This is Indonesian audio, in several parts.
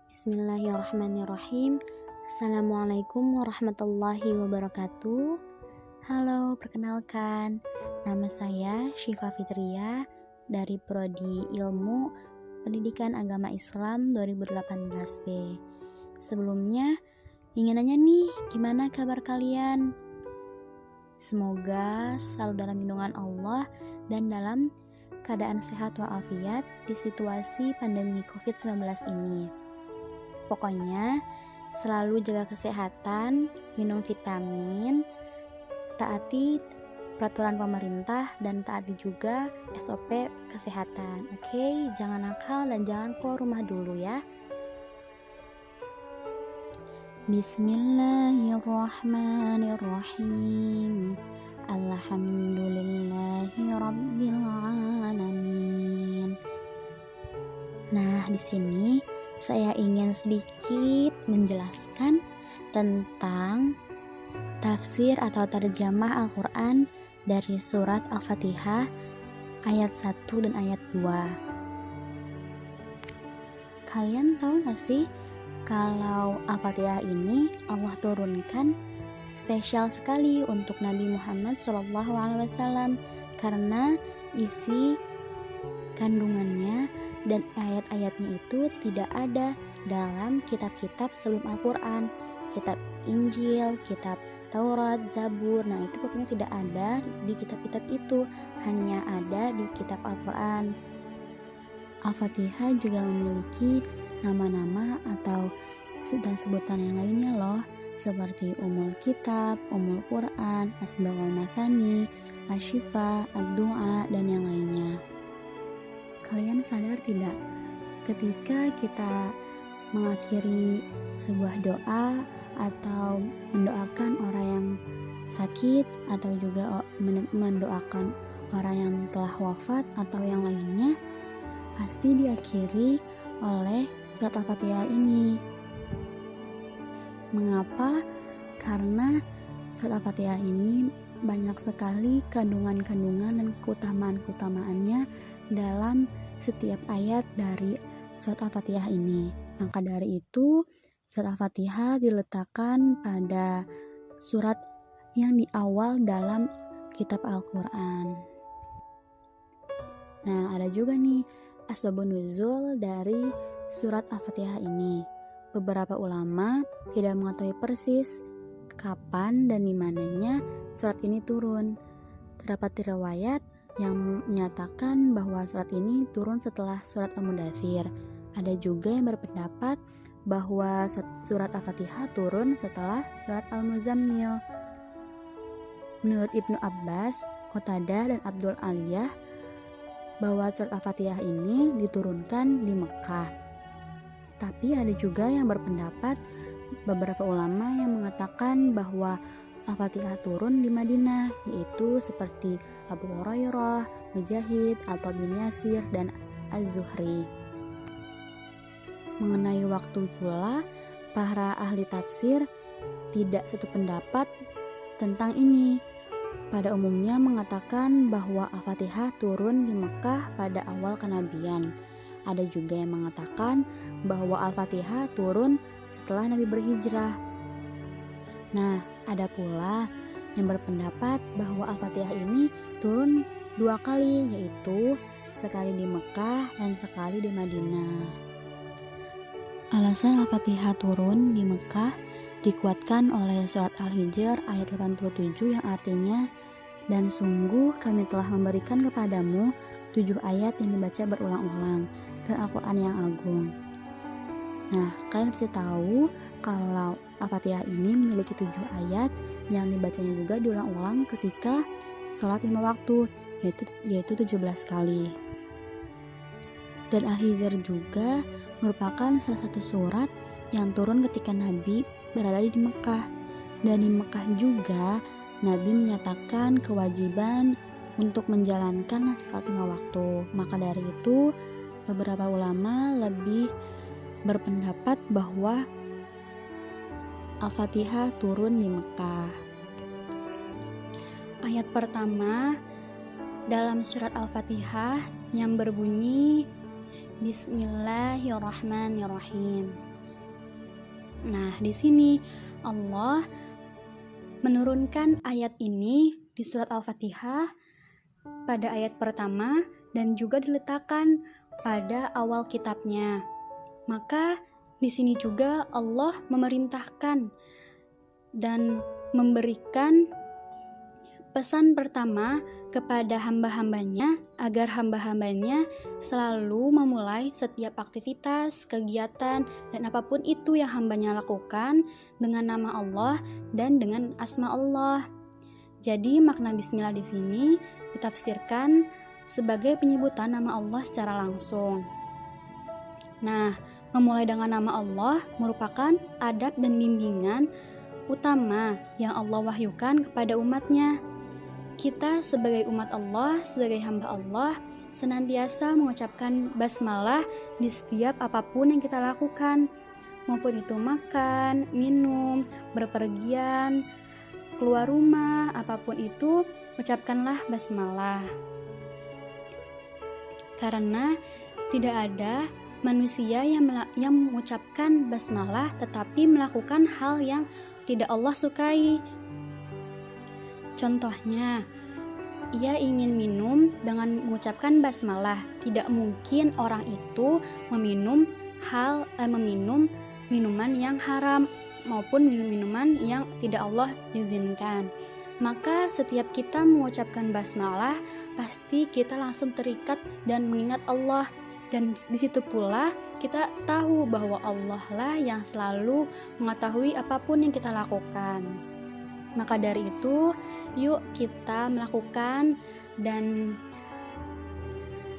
Bismillahirrahmanirrahim. Assalamualaikum warahmatullahi wabarakatuh. Halo, perkenalkan, nama saya Syifa Fitria dari Prodi Ilmu Pendidikan Agama Islam 2018B. Sebelumnya, ingin nanya nih, gimana kabar kalian? Semoga selalu dalam lindungan Allah dan dalam keadaan sehat walafiat di situasi pandemi COVID-19 ini. Pokoknya selalu jaga kesehatan, minum vitamin, taati peraturan pemerintah, dan taati juga SOP kesehatan. Oke, jangan nakal dan jangan keluar rumah dulu ya. Bismillahirrahmanirrahim. Alhamdulillahi rabbil alamin. Nah, di sini saya ingin sedikit menjelaskan tentang tafsir atau terjemah Al-Quran dari surat Al-Fatihah ayat 1 dan ayat 2. Kalian tahu gak sih kalau Al-Fatihah ini Allah turunkan spesial sekali untuk Nabi Muhammad SAW karena isi kandungannya dan ayat-ayatnya itu tidak ada dalam kitab-kitab sebelum Al-Quran, kitab Injil, kitab Taurat, Zabur. Nah, itu pokoknya tidak ada di kitab-kitab itu, hanya ada di kitab Al-Quran. Al-Fatihah juga memiliki nama-nama atau sebutan yang lainnya loh, seperti Ummul Kitab, Ummul Quran, Asbagul Mathani, Asyifa, Ad-Du'a, dan yang lainnya. Kalian sadar tidak, ketika kita mengakhiri sebuah doa atau mendoakan orang yang sakit atau juga mendoakan orang yang telah wafat atau yang lainnya, pasti diakhiri oleh surat Al-Fatihah ini. Mengapa? Karena surat Al-Fatihah ini banyak sekali kandungan-kandungan dan keutamaan-keutamaannya dalam setiap ayat dari surat Al-Fatihah ini. Maka dari itu, surat Al-Fatihah diletakkan pada surat yang di awal dalam kitab Al-Quran. Nah, ada juga nih asbabun nuzul dari surat Al-Fatihah ini. Beberapa ulama tidak mengetahui persis kapan dan di mananya surat ini turun. Terdapat riwayat yang menyatakan bahwa surat ini turun setelah surat Al-Mudaththir. Ada juga yang berpendapat bahwa surat Al-Fatihah turun setelah surat Al-Muzammil. Menurut Ibnu Abbas, Qatadah, dan Abdul Aliyah, bahwa surat Al-Fatihah ini diturunkan di Mekah. Tapi ada juga yang berpendapat, beberapa ulama yang mengatakan bahwa Al-Fatihah turun di Madinah, yaitu seperti Abu Hurairah, Mujahid, atau bin Yasir, dan Az-Zuhri. Mengenai waktu pula, para ahli tafsir tidak satu pendapat tentang ini. Pada umumnya mengatakan bahwa Al-Fatihah turun di Mekah pada awal kenabian. Ada juga yang mengatakan bahwa Al-Fatihah turun setelah Nabi berhijrah. Nah, ada pula yang berpendapat bahwa Al-Fatihah ini turun 2 kali, yaitu sekali di Mekah dan sekali di Madinah. Alasan Al-Fatihah turun di Mekah dikuatkan oleh surat Al-Hijr ayat 87 yang artinya, dan sungguh kami telah memberikan kepadamu 7 ayat yang dibaca berulang-ulang dan Al-Quran yang agung. Nah, kalian pasti tahu kalau Al-Fatihah ini memiliki 7 ayat yang dibacanya juga diulang-ulang ketika sholat 5 waktu, yaitu 17 kali. Dan Al-Hijr juga merupakan salah satu surat yang turun ketika Nabi berada di Mekah. Dan di Mekah juga Nabi menyatakan kewajiban untuk menjalankan sholat 5 waktu. Maka dari itu, beberapa ulama lebih berpendapat bahwa Al-Fatihah turun di Mekah. Ayat pertama dalam surat Al-Fatihah yang berbunyi Bismillahirrahmanirrahim. Nah, di sini Allah menurunkan ayat ini di surat Al-Fatihah pada ayat pertama dan juga diletakkan pada awal kitabnya. Maka di sini juga Allah memerintahkan dan memberikan pesan pertama kepada hamba-hambanya agar hamba-hambanya selalu memulai setiap aktivitas, kegiatan, dan apapun itu yang hambanya lakukan dengan nama Allah dan dengan asma Allah. Jadi makna bismillah di sini ditafsirkan sebagai penyebutan nama Allah secara langsung. Nah, memulai dengan nama Allah merupakan adab dan bimbingan utama yang Allah wahyukan kepada umatnya. Kita sebagai umat Allah, sebagai hamba Allah, senantiasa mengucapkan basmalah di setiap apapun yang kita lakukan, maupun itu makan, minum, berpergian, keluar rumah, apapun itu, ucapkanlah basmalah. Karena tidak ada manusia yang mengucapkan basmalah tetapi melakukan hal yang tidak Allah sukai. Contohnya, ia ingin minum dengan mengucapkan basmalah. Tidak mungkin orang itu meminum minuman yang haram maupun minuman yang tidak Allah izinkan. Maka setiap kita mengucapkan basmalah, pasti kita langsung terikat dan mengingat Allah. Dan di situ pula kita tahu bahwa Allah lah yang selalu mengetahui apapun yang kita lakukan. Maka dari itu, yuk kita melakukan dan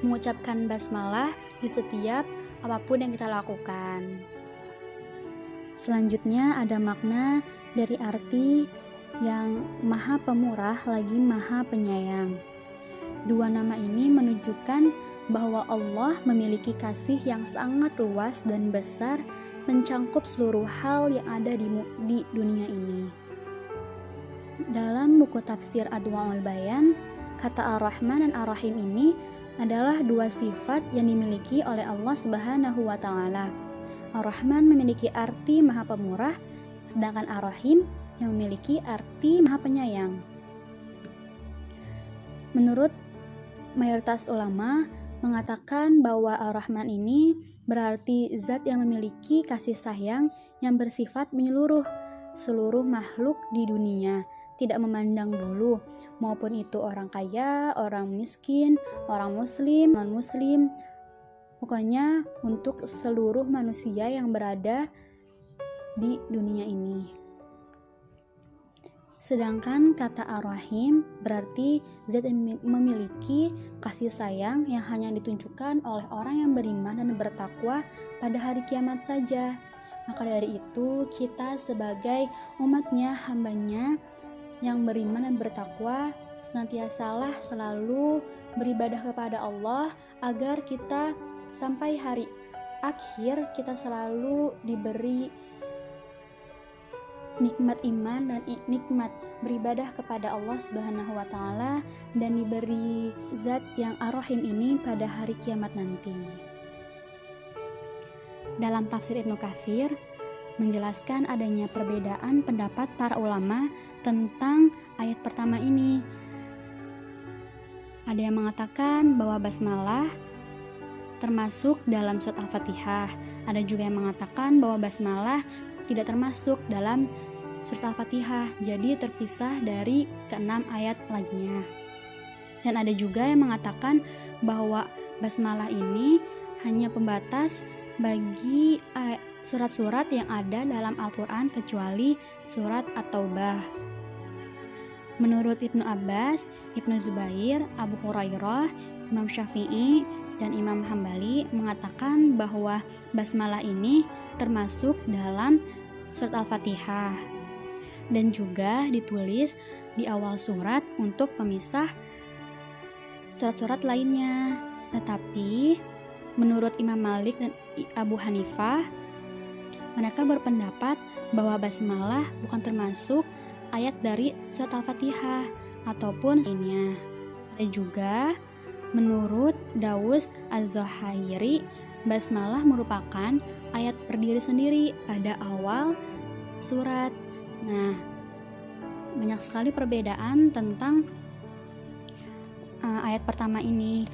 mengucapkan basmalah di setiap apapun yang kita lakukan. Selanjutnya ada makna dari arti yang maha pemurah lagi maha penyayang. Dua nama ini menunjukkan bahwa Allah memiliki kasih yang sangat luas dan besar, mencangkup seluruh hal yang ada di dunia ini. Dalam buku tafsir Adwaul Bayan, kata Ar-Rahman dan Ar-Rahim ini adalah dua sifat yang dimiliki oleh Allah Subhanahu wa Ta'ala. Ar-Rahman memiliki arti maha pemurah, sedangkan Ar-Rahim yang memiliki arti maha penyayang. Menurut mayoritas ulama mengatakan bahwa Ar-Rahman ini berarti zat yang memiliki kasih sayang yang bersifat menyeluruh seluruh makhluk di dunia, tidak memandang bulu, maupun itu orang kaya, orang miskin, orang muslim, non-muslim, pokoknya untuk seluruh manusia yang berada di dunia ini. Sedangkan kata Ar-Rahim berarti zat yang memiliki kasih sayang yang hanya ditunjukkan oleh orang yang beriman dan bertakwa pada hari kiamat saja. Maka dari itu kita sebagai umatnya, hambanya yang beriman dan bertakwa, senantiasalah selalu beribadah kepada Allah agar kita sampai hari akhir kita selalu diberi nikmat iman dan nikmat beribadah kepada Allah Subhanahu wa Ta'ala, dan diberi zat yang Ar-Rahim ini pada hari kiamat nanti. Dalam tafsir Ibnu Katsir menjelaskan adanya perbedaan pendapat para ulama tentang ayat pertama ini. Ada yang mengatakan bahwa basmalah termasuk dalam surat Al-Fatihah. Ada juga yang mengatakan bahwa basmalah tidak termasuk dalam surat Al-Fatihah, jadi terpisah dari ke-6 ayat lainnya. Dan ada juga yang mengatakan bahwa basmalah ini hanya pembatas bagi surat-surat yang ada dalam Al-Quran kecuali surat At-Taubah. Menurut Ibnu Abbas, Ibnu Zubair, Abu Hurairah, Imam Syafi'i, dan Imam Hambali mengatakan bahwa basmalah ini termasuk dalam surat Al-Fatihah dan juga ditulis di awal surat untuk pemisah surat-surat lainnya. Tetapi menurut Imam Malik dan Abu Hanifah, mereka berpendapat bahwa basmalah bukan termasuk ayat dari surat Al-Fatihah ataupun lainnya. Ada juga menurut Dawus Az-Zuhairi basmalah merupakan ayat berdiri sendiri pada awal surat. Nah, banyak sekali perbedaan tentang ayat pertama ini.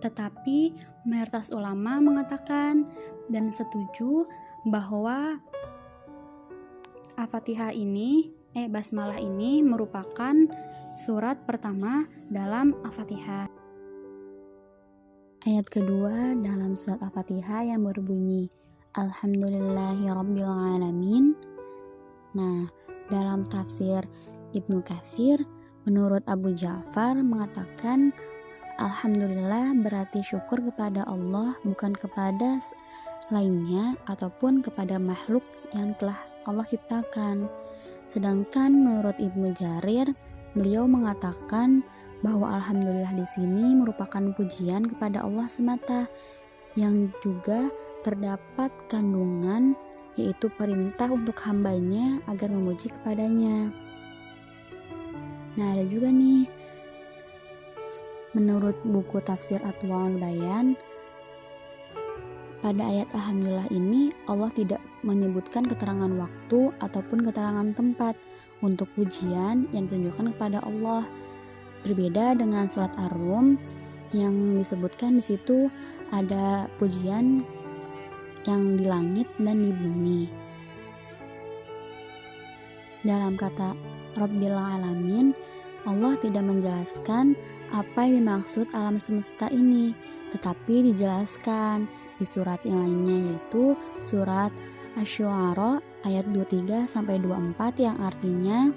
Tetapi mayoritas ulama mengatakan dan setuju bahwa Al-Fatihah ini, basmalah ini merupakan surat pertama dalam Al-Fatihah. Ayat kedua dalam surat Al-Fatihah yang berbunyi Alhamdulillahirrabbilalamin. Nah, dalam tafsir Ibnu Katsir, menurut Abu Ja'far mengatakan Alhamdulillah berarti syukur kepada Allah, bukan kepada lainnya ataupun kepada makhluk yang telah Allah ciptakan. Sedangkan menurut Ibnu Jarir, beliau mengatakan bahwa Alhamdulillah di sini merupakan pujian kepada Allah semata, yang juga terdapat kandungan yaitu perintah untuk hambanya agar memuji kepadanya. Nah, ada juga nih menurut buku tafsir Adwaul Bayan, pada ayat Alhamdulillah ini Allah tidak menyebutkan keterangan waktu ataupun keterangan tempat untuk pujian yang ditunjukkan kepada Allah. Berbeda dengan surat Ar-Rum yang disebutkan di situ ada pujian yang di langit dan di bumi. Dalam kata Rabbil Alamin, Allah tidak menjelaskan apa yang dimaksud alam semesta ini, tetapi dijelaskan di surat yang lainnya, yaitu surat Asy-Syu'ara ayat 23-24 yang artinya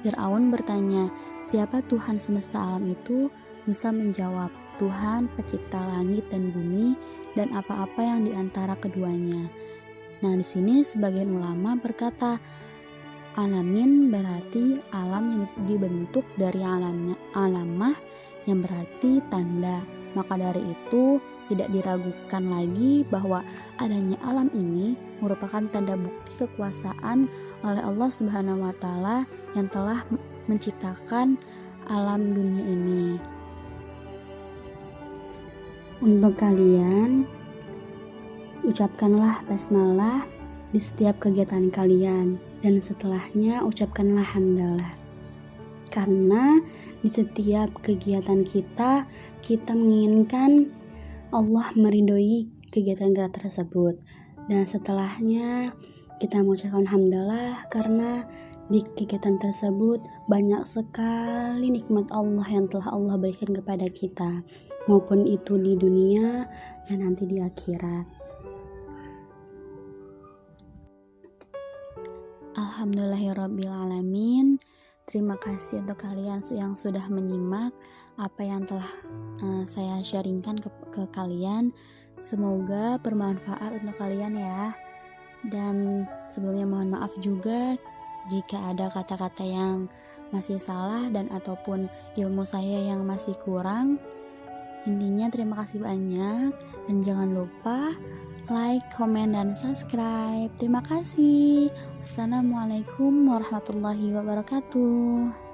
Fir'aun bertanya, siapa Tuhan semesta alam itu? Musa menjawab, Tuhan pencipta langit dan bumi dan apa-apa yang di antara keduanya. Nah, di sini sebagian ulama berkata alamin berarti alam yang dibentuk dari alamah yang berarti tanda. Maka dari itu tidak diragukan lagi bahwa adanya alam ini merupakan tanda bukti kekuasaan oleh Allah Subhanahu wa taala yang telah menciptakan alam dunia ini. Untuk kalian, ucapkanlah basmalah di setiap kegiatan kalian, dan setelahnya ucapkanlah hamdalah. Karena di setiap kegiatan kita menginginkan Allah meridhoi kegiatan kita tersebut, dan setelahnya kita mengucapkan hamdalah karena di kegiatan tersebut banyak sekali nikmat Allah yang telah Allah berikan kepada kita, maupun itu di dunia dan nanti di akhirat. Alhamdulillahirrabbilalamin. Terima kasih untuk kalian yang sudah menyimak apa yang telah saya sharingkan ke kalian. Semoga bermanfaat untuk kalian ya. Dan sebelumnya mohon maaf juga jika ada kata-kata yang masih salah dan ataupun ilmu saya yang masih kurang. Intinya terima kasih banyak dan jangan lupa like, komen, dan subscribe. Terima kasih. Wassalamualaikum warahmatullahi wabarakatuh.